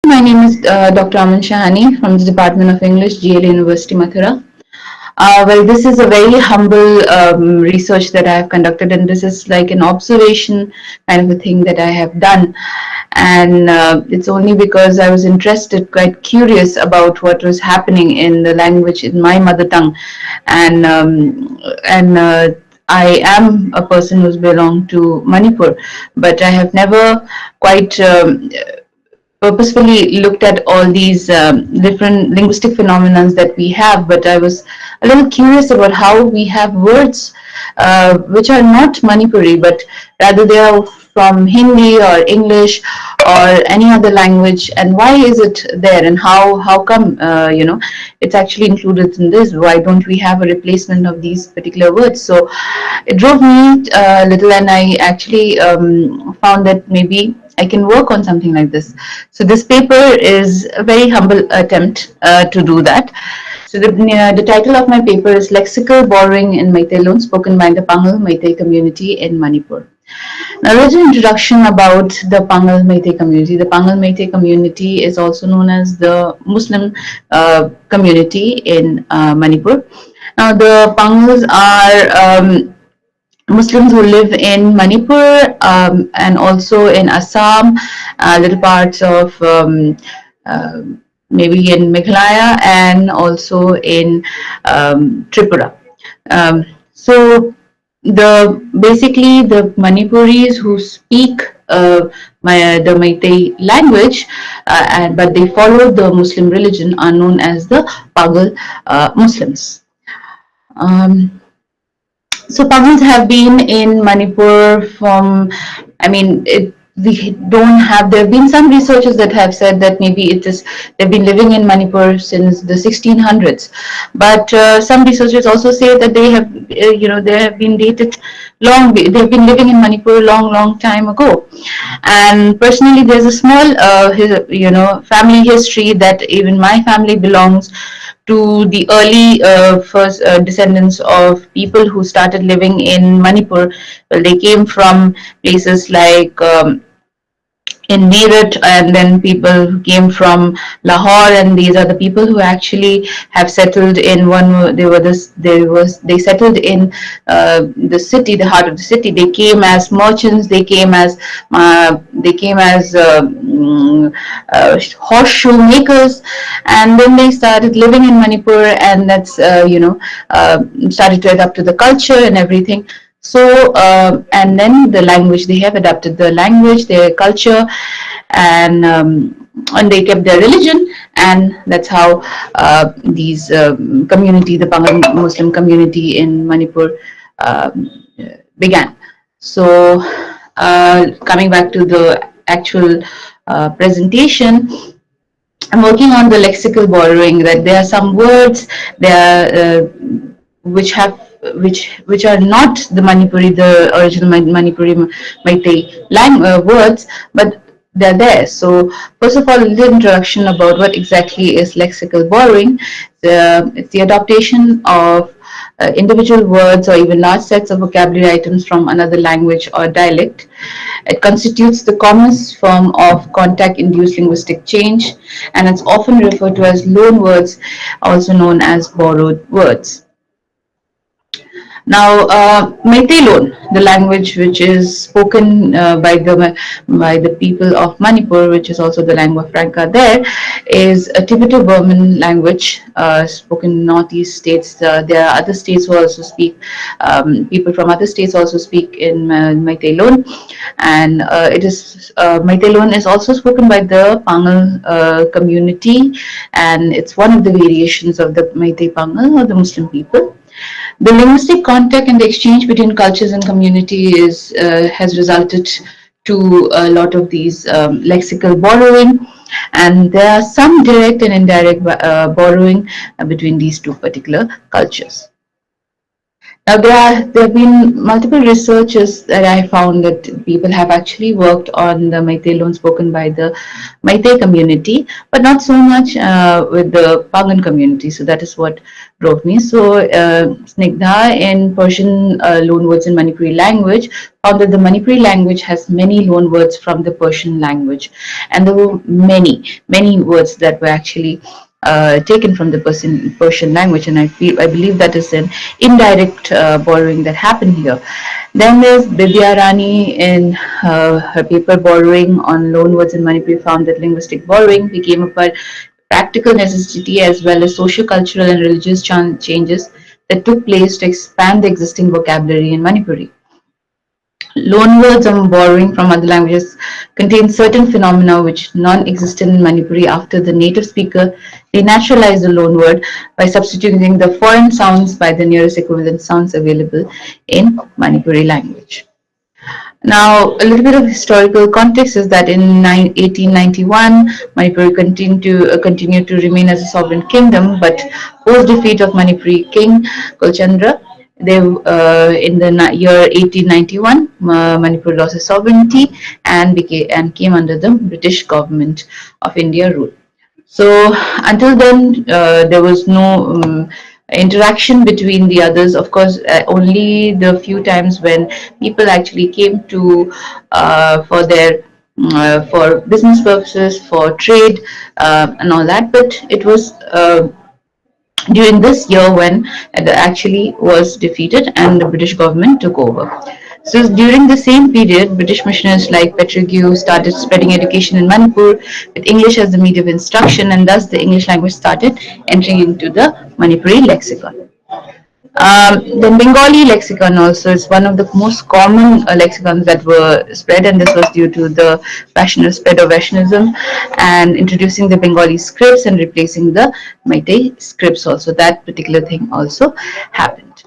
My name is Dr. Aman Shahani from the Department of English, GL University, Mathura. Well, this is a very humble research that I have conducted, and this is like an observation kind of a thing that I have done. And it's only because I was interested, quite curious about what was happening in the language in my mother tongue, and I am a person who's belonged to Manipur, but I have never quite purposefully looked at all these different linguistic phenomena that we have, but I was a little curious about how we have words which are not Manipuri, but rather they are from Hindi or English or any other language, and why is it there, and how come it's actually included in this? Why don't we have a replacement of these particular words? So it drove me a little, and I actually found that maybe I can work on something like this. So this paper is a very humble attempt to do that. So the title of my paper is Lexical Borrowing in Meiteilon, spoken by the Pangan Meitei Community in Manipur. Now, there's an introduction about the Pangan Meitei community. The Pangan Meitei community is also known as the Muslim community in Manipur. Now, the Pangals are Muslims who live in Manipur and also in Assam, little parts of uh, maybe in Meghalaya and also in Tripura. So basically the Manipuris who speak the Meitei language, but they follow the Muslim religion, are known as the Pagal Muslims. So Pagans have been in Manipur from, I mean, we don't have, there have been some researchers that have said that maybe they've been living in Manipur since the 1600s. But some researchers also say that they have, they have been dated they've been living in Manipur a long, long time ago. And personally, there's a small, family history that even my family belongs to the early first descendants of people who started living in Manipur. Well, they came from places like in Meerut, and then people who came from Lahore, and these are the people who actually have settled in they settled in the city, the heart of the city. They came as merchants. They came as horseshoe makers, and then they started living in Manipur, and that's started to adapt to the culture and everything. So, and then the language, they have adapted the language, their culture, and they kept their religion, and that's how these community, the Pangan Muslim community in Manipur, began. So, coming back to the actual presentation, I'm working on the lexical borrowing. That there are some words there which are not the Manipuri, the original Manipuri Meitei words, but they're there. So first of all, a little introduction about what exactly is lexical borrowing. It's the adaptation of individual words or even large sets of vocabulary items from another language or dialect. It constitutes the commonest form of contact-induced linguistic change, and it's often referred to as loanwords, also known as borrowed words. Now, Meiteilon, the language which is spoken by the people of Manipur, which is also the lingua franca there, is a Tibeto-Burman language spoken in northeast states. There are other states who also speak. People from other states also speak in Meiteilon, and Meiteilon is also spoken by the Pangal community, and it's one of the variations of the Meitei Pangal, or the Muslim people. The linguistic contact and the exchange between cultures and community has resulted to a lot of these lexical borrowing, and there are some direct and indirect borrowing between these two particular cultures. Now, there have been multiple researches that I found that people have actually worked on the Meiteilon spoken by the Meitei community, but not so much with the Pangan community. So that is what drove me. So Snigdha in Persian loanwords in Manipuri language found that the Manipuri language has many loanwords from the Persian language, and there were many words that were actually taken from the Persian language, and I believe that is an indirect borrowing that happened here. Then there's Bidya Rani in her paper Borrowing on Loanwords in Manipur found that linguistic borrowing became a practical necessity as well as social, cultural, and religious changes that took place to expand the existing vocabulary in Manipuri. Loanwords or borrowing from other languages contain certain phenomena which non-existent in Manipuri after the native speaker renaturalized the loanword by substituting the foreign sounds by the nearest equivalent sounds available in Manipuri language. Now, a little bit of historical context is that in 1891, Manipur continued to remain as a sovereign kingdom, but post defeat of Manipuri king Kulchandra, in the year 1891, Manipur lost its sovereignty and came under the British government of India rule. So until then, there was no interaction between the others. Of course, only the few times when people actually came to for their for business purposes, for trade, and all that. But it was during this year when it actually was defeated and the British government took over. So during the same period, British missionaries like Pettigrew started spreading education in Manipur with English as the medium of instruction, and thus the English language started entering into the Manipuri lexicon. The Bengali lexicon also is one of the most common lexicons that were spread, and this was due to the spread of Vaishnavism and introducing the Bengali scripts and replacing the Meitei scripts. Also, that particular thing also happened.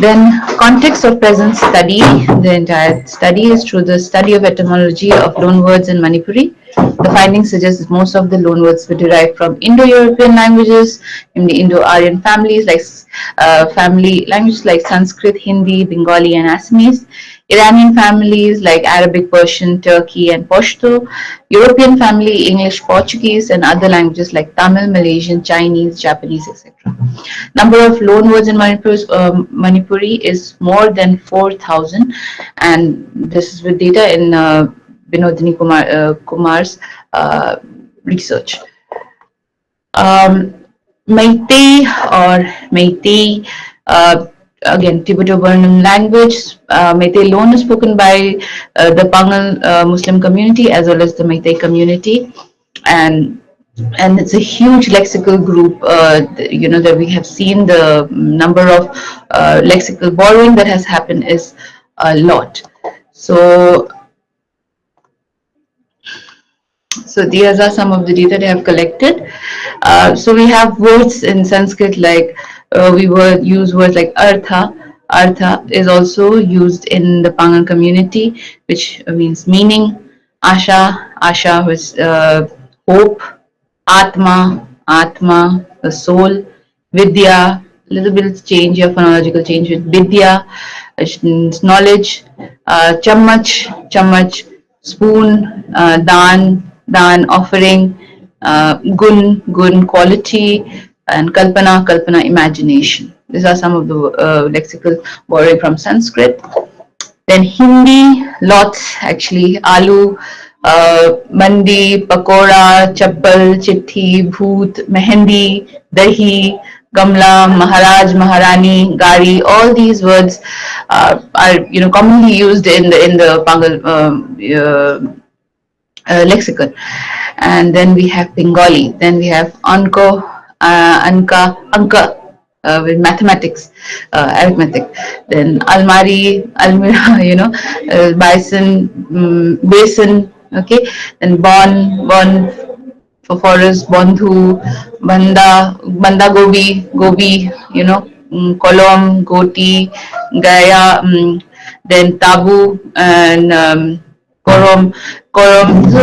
Then, context of present study. The entire study is through the study of etymology of loanwords in Manipuri. The findings suggest that most of the loanwords were derived from Indo-European languages, in the Indo-Aryan families like family languages like Sanskrit, Hindi, Bengali, and Assamese. Iranian families like Arabic, Persian, Turkey, and Pashto. European family English, Portuguese, and other languages like Tamil, Malaysian, Chinese, Japanese, etc. Number of loanwords in Manipuri is more than 4,000, and this is with data in Binodini Kumar's research. Um, Meitei or Meitei, uh, again, Tibeto-Burman language. Meiteilon is spoken by the Pangan Muslim community as well as the Meitei community, and it's a huge lexical group. That we have seen the number of lexical borrowing that has happened is a lot. So these are some of the data they have collected. So we have words in Sanskrit like we would use words like artha. Artha is also used in the Pangan community, which means meaning. Asha, Asha was hope. Atma, Atma, the soul. Vidya, a little bit of change, a phonological change with Vidya, which means knowledge. Chammach, Chammach, spoon, Dan, offering, Gun, quality, and Kalpana, imagination. These are some of the lexical borrowing from Sanskrit. Then Hindi, lots actually. Aloo, mandi, pakora, chappal, chitti, bhoot, mehendi, dahi, gamla, maharaj, maharani, gari. All these words are commonly used in the Pangal lexicon. And then we have Bengali. Then we have Anka, with mathematics, arithmetic. Then Almari, Almira, bison, basin. Okay. Then Bon for forest, Bandhu, Banda Gobi, Kolom, Goti, Gaya, then Tabu, and korom, korom. So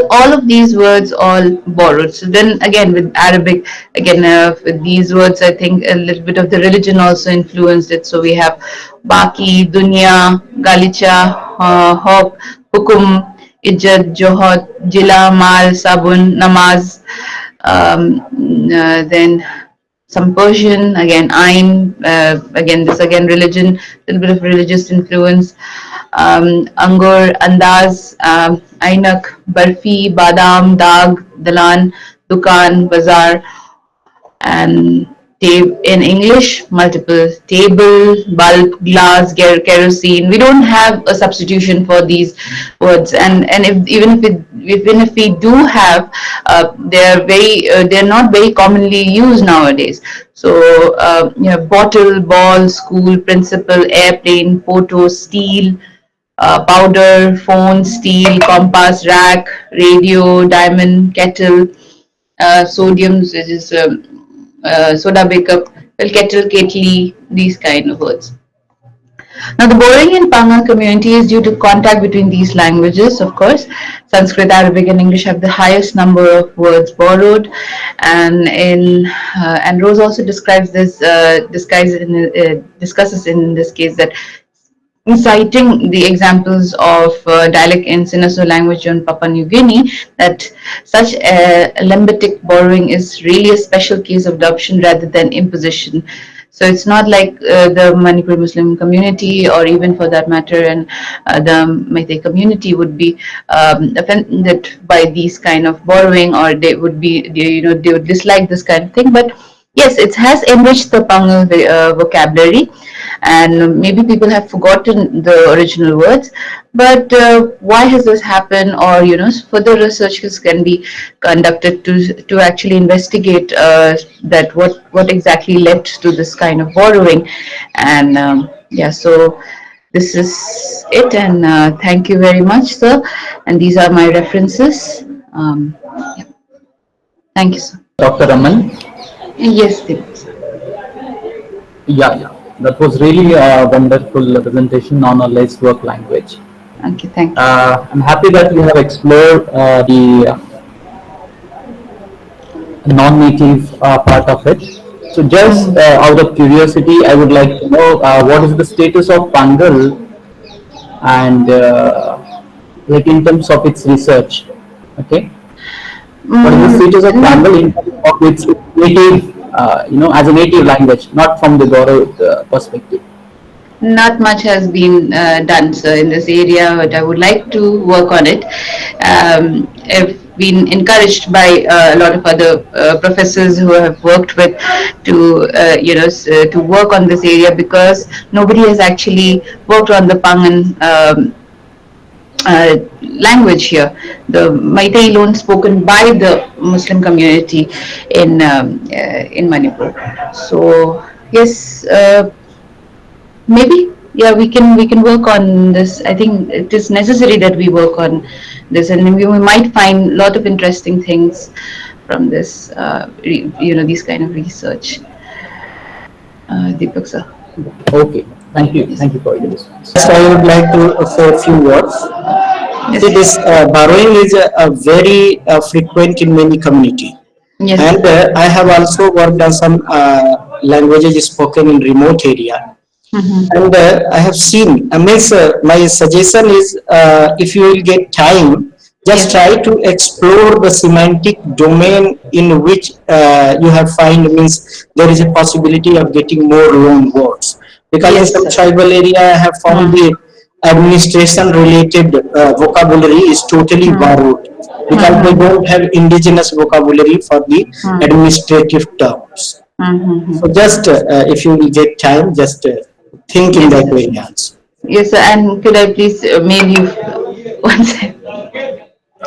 all of these words all borrowed. So then again with Arabic, again with these words, I think a little bit of the religion also influenced it. So we have baki, dunya, galicha, hop, hukum, ijat, johot, jila, mal, sabun, namaz. Then some Persian, again Ain, again this again religion, a little bit of religious influence. Angur, Andaz, Ainak, Barfi, Badam, Dag, Dalan, Dukan, Bazaar, and in English, multiple table, bulb, glass, kerosene. We don't have a substitution for these words, and if, even if we do have, they're not very commonly used nowadays. So bottle, ball, school, principal, airplane, photo, steel, powder, phone, steel, compass, rack, radio, diamond, kettle, sodium, which is soda baker, well, kettle, ketli, these kind of words. Now, the borrowing in Pangan community is due to contact between these languages, of course. Sanskrit, Arabic, and English have the highest number of words borrowed, and Rose also describes this discusses in this case that citing the examples of dialect in Sinasu language on Papua New Guinea, that such lembitic borrowing is really a special case of adoption rather than imposition. So it's not like the Manipuri Muslim community, or even for that matter, and the Meitei community would be offended by these kind of borrowing, or they would they would dislike this kind of thing. But yes, it has enriched the Pangal vocabulary, and maybe people have forgotten the original words. But why has this happened? Or further researches can be conducted to actually investigate that what exactly led to this kind of borrowing, and yeah. So this is it, and thank you very much, sir. And these are my references. Yeah. Thank you, sir. Dr. Raman. Yes, Deepak, sir. Yeah, yeah. That was really a wonderful presentation on a less work language. Okay, thank you. I'm happy that you have explored the non-native part of it. So just out of curiosity, I would like to know what is the status of Pangal and like in terms of its research. Okay. What is the status of Pangal in terms of its native, as a native language, not from the borrowed perspective? Not much has been done, sir, in this area, but I would like to work on it. I've been encouraged by a lot of other professors who have worked with to to work on this area, because nobody has actually worked on the Pangan language here, the Meiteilon spoken by the Muslim community in Manipur. So yes, maybe, yeah, we can work on this. I think it is necessary that we work on this, and we might find a lot of interesting things from this. These kind of research. Deepak sir. Okay. Thank you. Thank you for your response. First, I would like to say a few words. Yes. See, this borrowing is a very frequent in many community, Yes. and I have also worked on some languages spoken in remote area, and I have seen. Means my suggestion is, if you will get time, just Yes. try to explore the semantic domain in which you have find, means there is a possibility of getting more loan words, because in Yes, some sir. tribal area I have found the administration related vocabulary is totally borrowed, because they don't have indigenous vocabulary for the administrative terms. So just if you will get time, just think in Yes, that sir. way also. Yes, sir. And could I please mail you one second?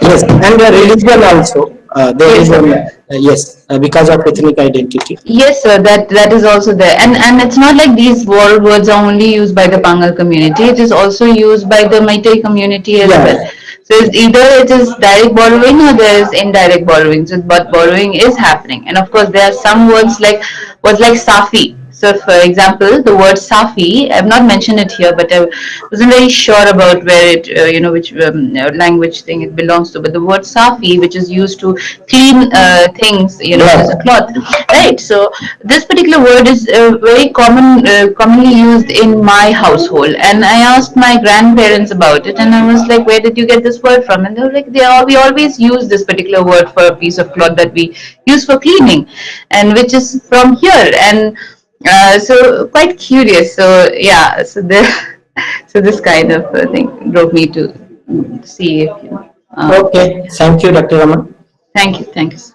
Yes, and the religion also, there Yes, is sir. an yes, because of ethnic identity. Yes, sir. That is also there, and it's not like these words are only used by the Pangal community. It is also used by the Meitei community as well. Yeah, So it's either it is direct borrowing or there is indirect borrowing. So, but borrowing is happening, and of course there are some words like safi. So, for example, the word Safi, I've not mentioned it here, but I wasn't very sure about where it, which language thing it belongs to. But the word Safi, which is used to clean things, as a Cloth. cloth, right? So, this particular word is very commonly used in my household. And I asked my grandparents about it, and I was like, "Where did you get this word from?" And they were like, we always use this particular word for a piece of cloth that we use for cleaning, and which is from here." And so quite curious. So yeah, so this so this kind of thing drove me to see if Okay, thank you, Dr. Raman. Thank you, thank you.